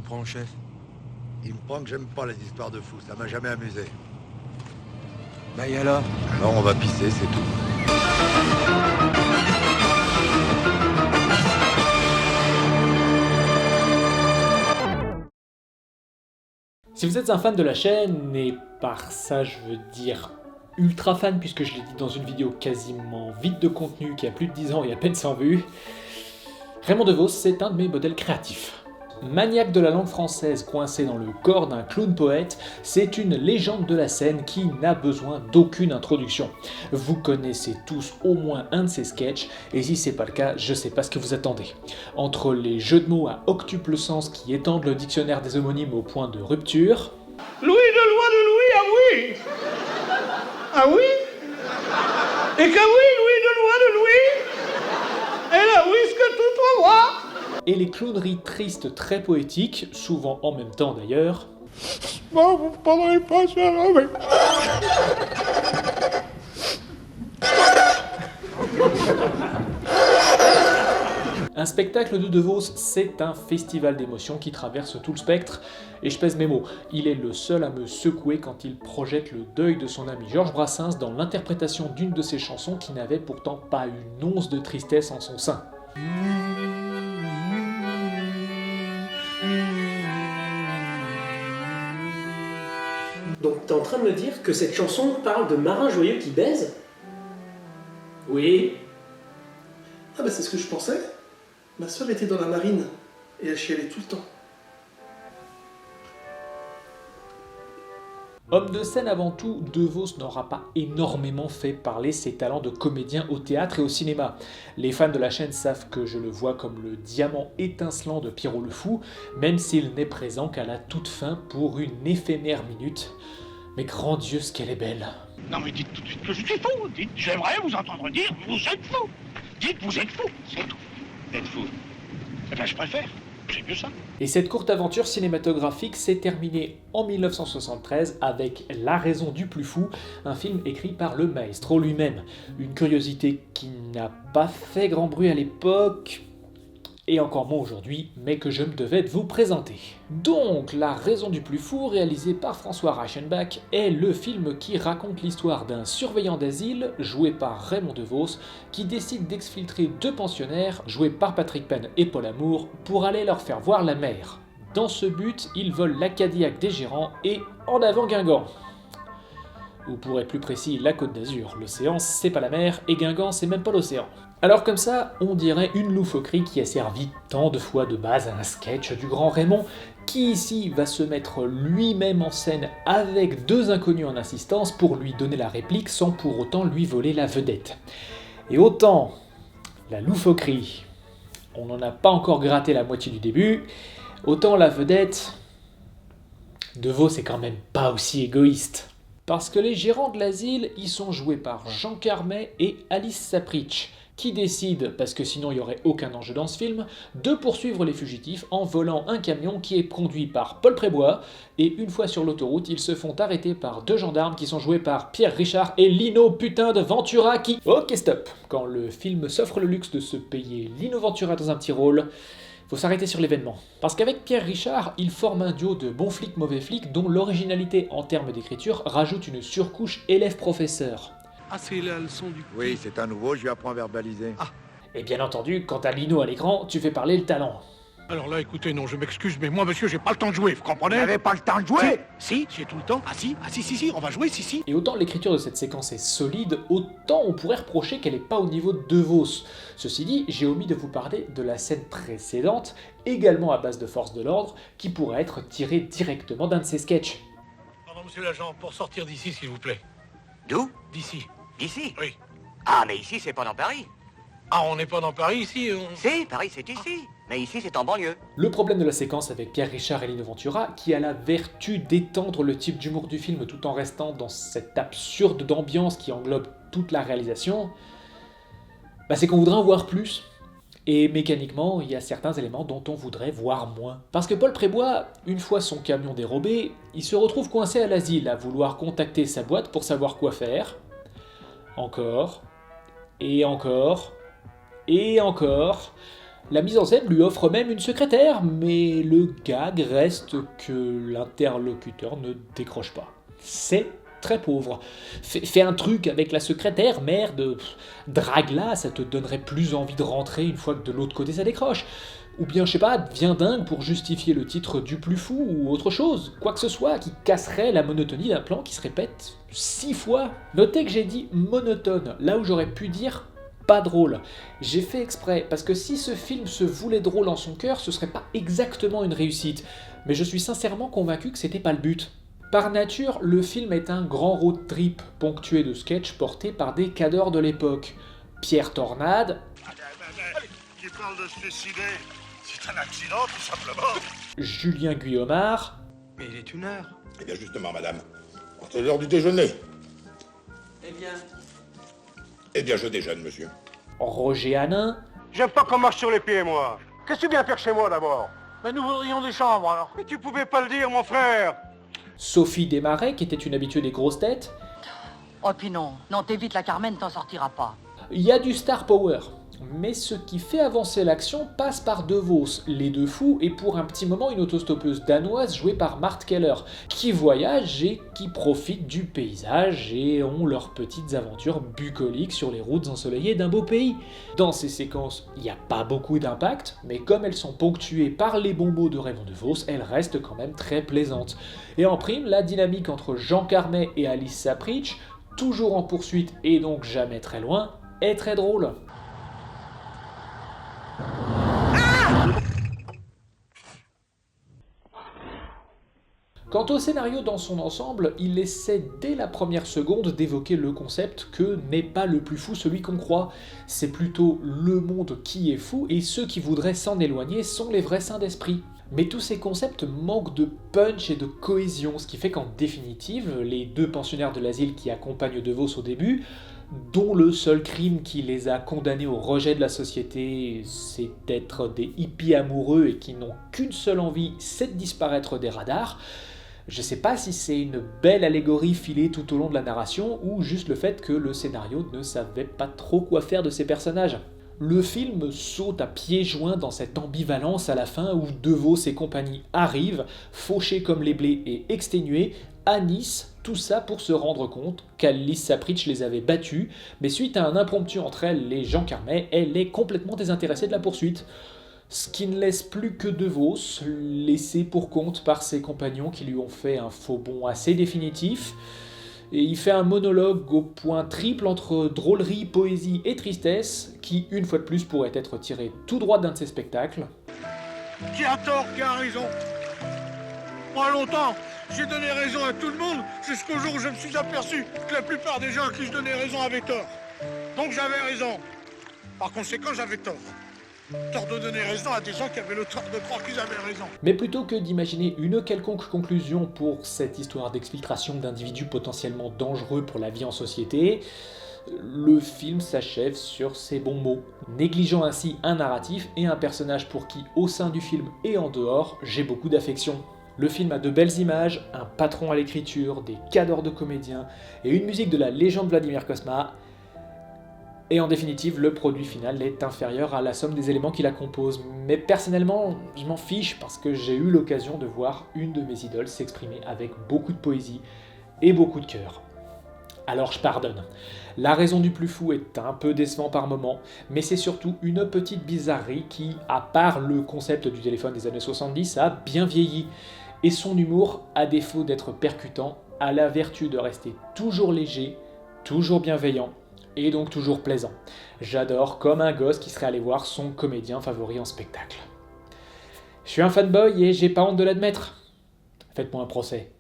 prend, chef? Il me prend que j'aime pas les histoires de fous, ça m'a jamais amusé. Bah et alors? Alors on va pisser, c'est tout. Si vous êtes un fan de la chaîne, et par ça je veux dire ultra fan puisque je l'ai dit dans une vidéo quasiment vide de contenu qui a plus de 10 ans et à peine 100 vues, Raymond DeVos c'est un de mes modèles créatifs. Maniaque de la langue française coincé dans le corps d'un clown poète, c'est une légende de la scène qui n'a besoin d'aucune introduction. Vous connaissez tous au moins un de ses sketchs, et si c'est pas le cas, je sais pas ce que vous attendez. Entre les jeux de mots à octuple sens qui étendent le dictionnaire des homonymes au point de rupture, Louis de loi de Louis, ah oui! Ah oui? Et que oui, Louis de loi de Louis? Et là, oui, ce que tout revoit! et les clowneries tristes très poétiques, souvent en même temps d'ailleurs. Bon, vous ne parlerez pas ça, mais... Un spectacle de DeVos, c'est un festival d'émotions qui traverse tout le spectre, et je pèse mes mots, il est le seul à me secouer quand il projette le deuil de son ami Georges Brassens dans l'interprétation d'une de ses chansons qui n'avait pourtant pas une once de tristesse en son sein. Donc t'es en train de me dire que cette chanson parle de marins joyeux qui baisent? Oui. Ah bah c'est ce que je pensais. Ma sœur était dans la marine et elle chialait tout le temps. Homme de scène avant tout, DeVos n'aura pas énormément fait parler ses talents de comédien au théâtre et au cinéma. Les fans de la chaîne savent que je le vois comme le diamant étincelant de Pierrot le Fou, même s'il n'est présent qu'à la toute fin pour une éphémère minute. Mais grand Dieu, ce qu'elle est belle. Non mais dites tout de suite que je suis fou. Dites, j'aimerais vous entendre dire, vous êtes fou. Dites, vous êtes fou, c'est tout. Vous êtes fou. Eh ben je préfère, c'est mieux ça. Et cette courte aventure cinématographique s'est terminée en 1973 avec La raison du plus fou, un film écrit par le maestro lui-même. Une curiosité qui n'a pas fait grand bruit à l'époque, et encore moins aujourd'hui, mais que je me devais de vous présenter. Donc, La raison du plus fou, réalisé par François Reichenbach, est le film qui raconte l'histoire d'un surveillant d'asile, joué par Raymond DeVos, qui décide d'exfiltrer deux pensionnaires, joués par Patrick Penn et Paul Amour, pour aller leur faire voir la mer. Dans ce but, ils volent la Cadillac des gérants et en avant Guingamp. Ou pour être plus précis, la Côte d'Azur. L'océan, c'est pas la mer, et Guingamp, c'est même pas l'océan. Alors comme ça, on dirait une loufoquerie qui a servi tant de fois de base à un sketch du grand Raymond, qui ici va se mettre lui-même en scène avec deux inconnus en assistance pour lui donner la réplique sans pour autant lui voler la vedette. Et autant la loufoquerie, on n'en a pas encore gratté la moitié du début, autant la vedette, DeVos c'est quand même pas aussi égoïste. Parce que les gérants de l'asile y sont joués par Jean Carmet et Alice Sapritch, qui décident, parce que sinon il n'y aurait aucun enjeu dans ce film, de poursuivre les fugitifs en volant un camion qui est conduit par Paul Prébois, et une fois sur l'autoroute, ils se font arrêter par deux gendarmes qui sont joués par Pierre Richard et Lino putain de Ventura qui... Ok stop, quand le film s'offre le luxe de se payer Lino Ventura dans un petit rôle, faut s'arrêter sur l'événement. Parce qu'avec Pierre Richard, il forme un duo de bons flics mauvais flics dont l'originalité en termes d'écriture rajoute une surcouche élève-professeur. Ah c'est la leçon du... Oui, c'est un nouveau, je lui apprends à verbaliser. Et bien entendu, quand t'as Lino à l'écran, tu fais parler le talent. Alors là, écoutez, non, je m'excuse, mais moi, monsieur, j'ai pas le temps de jouer, vous comprenez? Vous n'avez pas le temps de jouer? Si, j'ai tout le temps. Ah si, on va jouer, si. Et autant l'écriture de cette séquence est solide, autant on pourrait reprocher qu'elle n'est pas au niveau de DeVos. Ceci dit, j'ai omis de vous parler de la scène précédente, également à base de force de l'ordre, qui pourrait être tirée directement d'un de ses sketchs. Pardon, monsieur l'agent, pour sortir d'ici, s'il vous plaît. D'où? D'ici. D'ici? Oui. Ah, mais ici, c'est pas dans Paris. Ah, on n'est pas dans Paris, ici, Si, Paris, c'est ici. Mais ici, c'est en banlieue. Le problème de la séquence avec Pierre Richard et Lino Ventura, qui a la vertu d'étendre le type d'humour du film tout en restant dans cette absurde d'ambiance qui englobe toute la réalisation, c'est qu'on voudrait en voir plus. Et mécaniquement, il y a certains éléments dont on voudrait voir moins. Parce que Paul Prébois, une fois son camion dérobé, il se retrouve coincé à l'asile à vouloir contacter sa boîte pour savoir quoi faire. Encore, et encore, et encore. La mise en scène lui offre même une secrétaire, mais le gag reste que l'interlocuteur ne décroche pas. C'est très pauvre. Fais un truc avec la secrétaire, merde, drague-la, ça te donnerait plus envie de rentrer une fois que de l'autre côté ça décroche. Ou bien, je sais pas, deviens dingue pour justifier le titre du plus fou ou autre chose, quoi que ce soit qui casserait la monotonie d'un plan qui se répète 6 fois. Notez que j'ai dit monotone, là où j'aurais pu dire pas drôle. J'ai fait exprès, parce que si ce film se voulait drôle en son cœur, ce serait pas exactement une réussite. Mais je suis sincèrement convaincu que c'était pas le but. Par nature, le film est un grand road trip, ponctué de sketchs portés par des cadors de l'époque. Pierre Tornade, Qui parle de se suicider, c'est un accident tout simplement. Julien Guillaumard, Mais il est 1h. Eh bien justement, madame, c'est l'heure du déjeuner. Eh bien, je déjeune, monsieur. Roger Hanin, J'aime pas qu'on marche sur les pieds, moi. Qu'est-ce que tu viens faire chez moi, d'abord? Mais nous voudrions des chambres, alors. Mais tu pouvais pas le dire, mon frère. Sophie Desmarais, qui était une habituée des grosses têtes. Oh puis non, t'évites la Carmen, t'en sortiras pas. Il y a du star power. Mais ce qui fait avancer l'action passe par De Vos, les deux fous, et pour un petit moment une autostoppeuse danoise jouée par Mart Keller, qui voyagent et qui profitent du paysage et ont leurs petites aventures bucoliques sur les routes ensoleillées d'un beau pays. Dans ces séquences, il n'y a pas beaucoup d'impact, mais comme elles sont ponctuées par les bons mots de Raymond DeVos, elles restent quand même très plaisantes. Et en prime, la dynamique entre Jean Carmet et Alice Sapritch, toujours en poursuite et donc jamais très loin, est très drôle. Quant au scénario dans son ensemble, il essaie dès la première seconde d'évoquer le concept que n'est pas le plus fou celui qu'on croit. C'est plutôt le monde qui est fou et ceux qui voudraient s'en éloigner sont les vrais saints d'esprit. Mais tous ces concepts manquent de punch et de cohésion, ce qui fait qu'en définitive, les deux pensionnaires de l'asile qui accompagnent De Vos au début, dont le seul crime qui les a condamnés au rejet de la société, c'est d'être des hippies amoureux et qui n'ont qu'une seule envie, c'est de disparaître des radars. Je sais pas si c'est une belle allégorie filée tout au long de la narration ou juste le fait que le scénario ne savait pas trop quoi faire de ces personnages. Le film saute à pieds joints dans cette ambivalence à la fin où De Vos et compagnie arrivent, fauchés comme les blés et exténués, à Nice, tout ça pour se rendre compte qu'Alice Sapritch les avait battus, mais suite à un impromptu entre elle et Jean Carmet, elle est complètement désintéressée de la poursuite. Ce qui ne laisse plus que De Vos, laissé pour compte par ses compagnons qui lui ont fait un faux bond assez définitif, et il fait un monologue au point triple entre drôlerie, poésie et tristesse, qui, une fois de plus, pourrait être tiré tout droit d'un de ses spectacles. Qui a tort, qui a raison? Pas longtemps, j'ai donné raison à tout le monde, jusqu'au jour où je me suis aperçu que la plupart des gens à qui je donnais raison avaient tort. Donc j'avais raison. Par conséquent, j'avais tort. Tort de donner raison à des gens qui avaient le tort de croire qu'ils avaient raison. Mais plutôt que d'imaginer une quelconque conclusion pour cette histoire d'exfiltration d'individus potentiellement dangereux pour la vie en société, le film s'achève sur ces bons mots, négligeant ainsi un narratif et un personnage pour qui, au sein du film et en dehors, j'ai beaucoup d'affection. Le film a de belles images, un patron à l'écriture, des cadors de comédiens et une musique de la légende Vladimir Cosma. Et en définitive, le produit final est inférieur à la somme des éléments qui la composent. Mais personnellement, je m'en fiche parce que j'ai eu l'occasion de voir une de mes idoles s'exprimer avec beaucoup de poésie et beaucoup de cœur. Alors je pardonne. La raison du plus fou est un peu décevant par moments, mais c'est surtout une petite bizarrerie qui, à part le concept du téléphone des années 70, a bien vieilli. Et son humour, à défaut d'être percutant, a la vertu de rester toujours léger, toujours bienveillant, et donc toujours plaisant. J'adore comme un gosse qui serait allé voir son comédien favori en spectacle. Je suis un fanboy et j'ai pas honte de l'admettre. Faites-moi un procès.